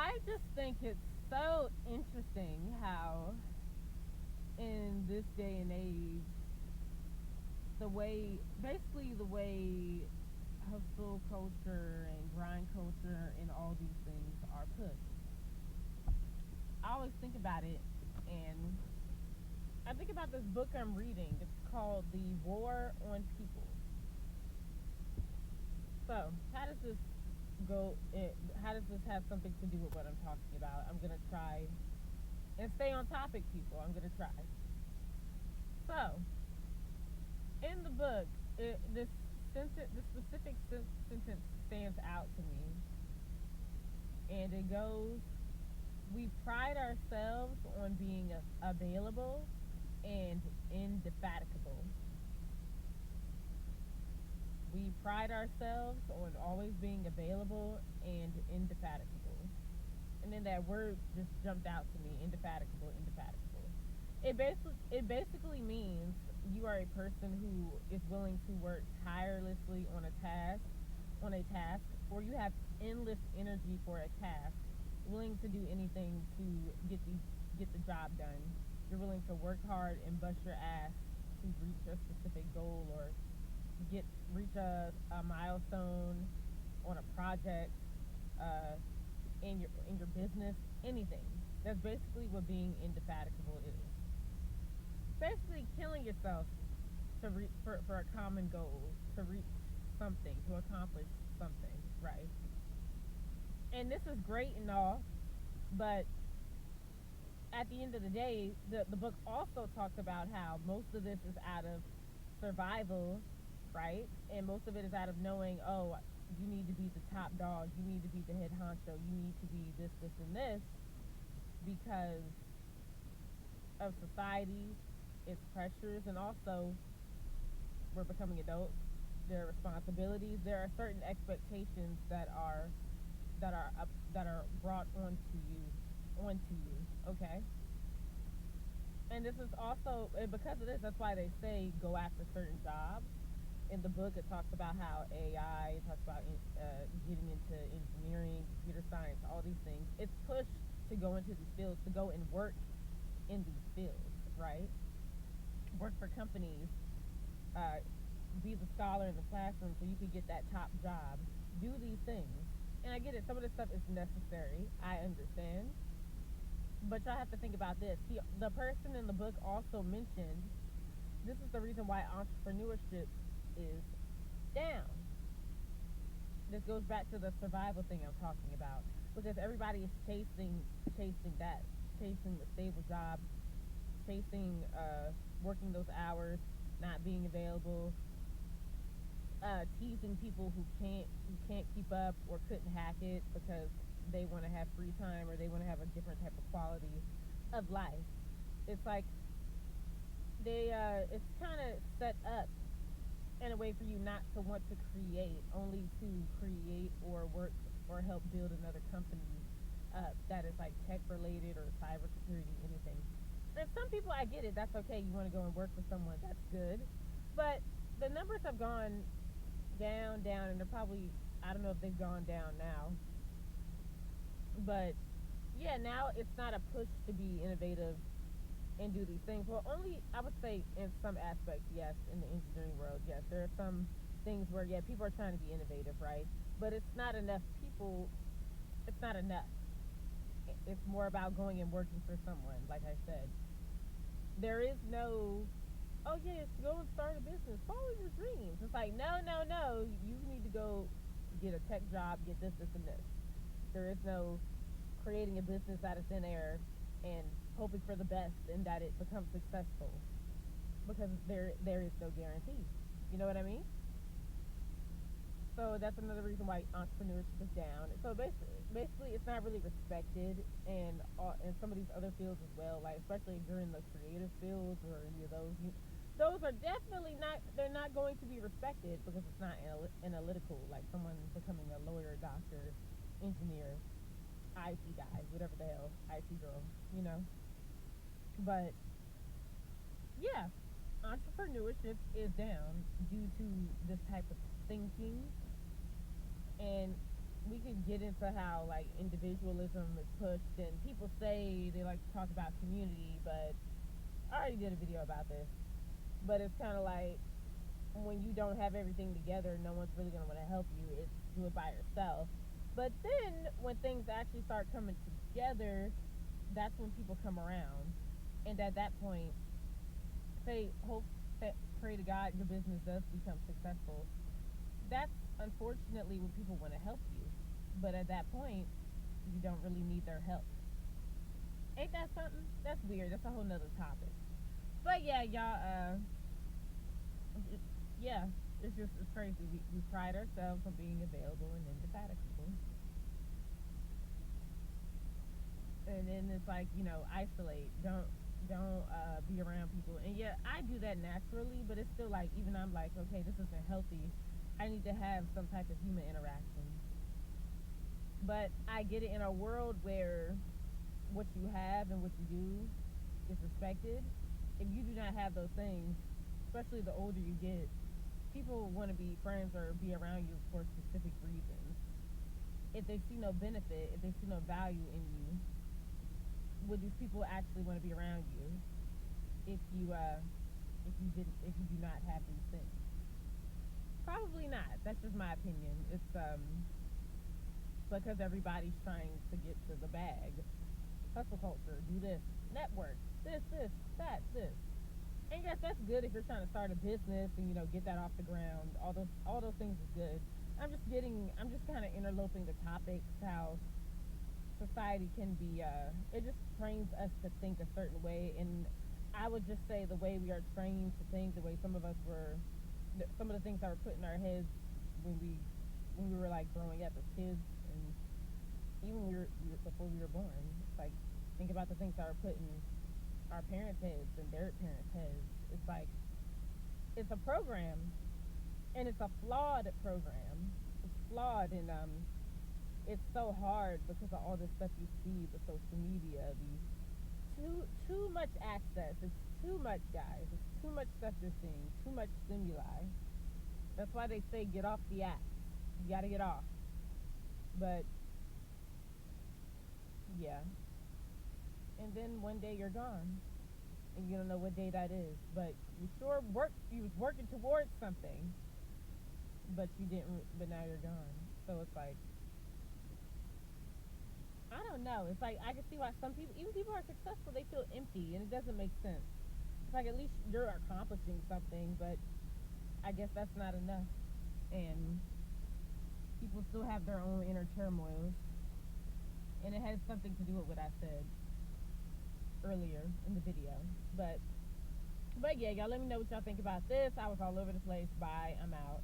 I just think it's so interesting how in this day and age, basically the way hustle culture and grind culture and all these things are pushed. I always think about it, and I think about this book I'm reading. It's called The War on People. So, how does this go? How does this have something to do with what I'm talking about? I'm gonna try and stay on topic, people. I'm gonna try. So, in the book, this specific sentence stands out to me, and it goes: "We pride ourselves on being available and indefatigable. We pride ourselves on always being available and indefatigable." And then that word just jumped out to me: indefatigable, indefatigable. It basically means you are a person who is willing to work tirelessly on a task, or you have endless energy for a task, willing to do anything to get the job done. You're willing to work hard and bust your ass to reach a specific goal, or get reach a milestone on a project, uh, in your business, anything. That's basically what being indefatigable is. Basically, killing yourself for a common goal, to reach something, to accomplish something, right? And this is great and all, but at the end of the day, the book also talks about how most of this is out of survival, right? And most of it is out of knowing, oh, you need to be the top dog, you need to be the head honcho, you need to be this, and this, because of society, its pressures, and also we're becoming adults. There are responsibilities. There are certain expectations that are brought onto you. Okay, and this is also, and because of this, that's why they say go after certain jobs. In the book, it talks about how AI, it talks about getting into engineering, computer science, all these things. It's pushed to go into these fields, to go and work in these fields, right? Work for companies, uh, be the scholar in the classroom so you could get that top job. Do these things. And I get it, some of this stuff is necessary. I understand. But y'all have to think about this. The person in the book also mentioned this is the reason why entrepreneurship is down. This goes back to the survival thing I'm talking about, because everybody is chasing that, chasing the stable job, chasing working those hours, not being available, teasing people who can't keep up or couldn't hack it because they want to have free time, or they want to have a different type of quality of life. It's like it's kind of set up in a way for you not to want to create, only to create or work or help build another company that is like tech related or cybersecurity, anything. And some people, I get it, that's okay. You want to go and work for someone, that's good. But the numbers have gone down, down, and they're probably, I don't know if they've gone down now, but yeah, now it's not a push to be innovative and do these things. Well, only, I would say, in some aspects, yes. In the engineering world, yes, there are some things where, yeah, people are trying to be innovative, right? But it's not enough people. It's not enough. It's more about going and working for someone. Like I said, there is no, oh yes, go and start a business, follow your dreams. It's like, no, no, no. You need to go get a tech job, get this, and this. There is no creating a business out of thin air and hoping for the best and that it becomes successful, because there is no guarantee. You know what I mean? So that's another reason why entrepreneurship is down. So basically, it's not really respected, and some of these other fields as well. Like especially if you're in the creative fields or any of those, those are definitely not. They're not going to be respected because it's not analytical. Like someone becoming a lawyer, doctor, engineer, IT guy, whatever the hell, IT girl. You know. But yeah, entrepreneurship is down due to this type of thinking, and we could get into how like individualism is pushed, and people say they like to talk about community, but I already did a video about this. But it's kind of like when you don't have everything together, no one's really gonna want to help you. It's do it by yourself. But then when things actually start coming together, that's when people come around, and at that point, say hope, pray to God your business does become successful. That's unfortunately when people want to help you, but at that point, you don't really need their help. Ain't that something? That's weird. That's a whole nother topic. But yeah, y'all. It, yeah, it's crazy. We pride ourselves on being available and indefatigable, and then it's like isolate. Don't be around people. And yeah, I do that naturally, but it's still like even I'm like, okay, this isn't healthy. I need to have some type of human interaction. But I get it in a world where what you have and what you do is respected. If you do not have those things, especially the older you get, people want to be friends or be around you for specific reasons. If they see no benefit, if they see no value in you, would these people actually want to be around you if if you do not have these things? Probably not. That's just my opinion. It's because everybody's trying to get to the bag. Hustle culture, do this, network, this, that, this. And yes, that's good if you're trying to start a business and get that off the ground. All those things is good. I'm just kind of interloping the topics. How society can be. It just trains us to think a certain way, and I would just say the way we are trained to think, the way some of the things that were put in our heads when we were like growing up as kids, and even before we were born. It's like think about the things that were put in our parents' heads and their parents' heads. It's like it's a program, and it's a flawed program. It's flawed, and it's so hard because of all this stuff you see, the social media, the too much access. It's too much, guys. It's too much stuff you're seeing. Too much stimuli. That's why they say get off the app. You gotta get off. But yeah, and then one day you're gone, and you don't know what day that is. But you was working towards something, but you didn't. But now you're gone. So it's like I don't know. It's like I can see why some people, even people who are successful, they feel empty, and it doesn't make sense. It's like at least you're accomplishing something, but I guess that's not enough. And people still have their own inner turmoils, and it has something to do with what I said earlier in the video. But yeah, y'all let me know what y'all think about this. I was all over the place. Bye. I'm out.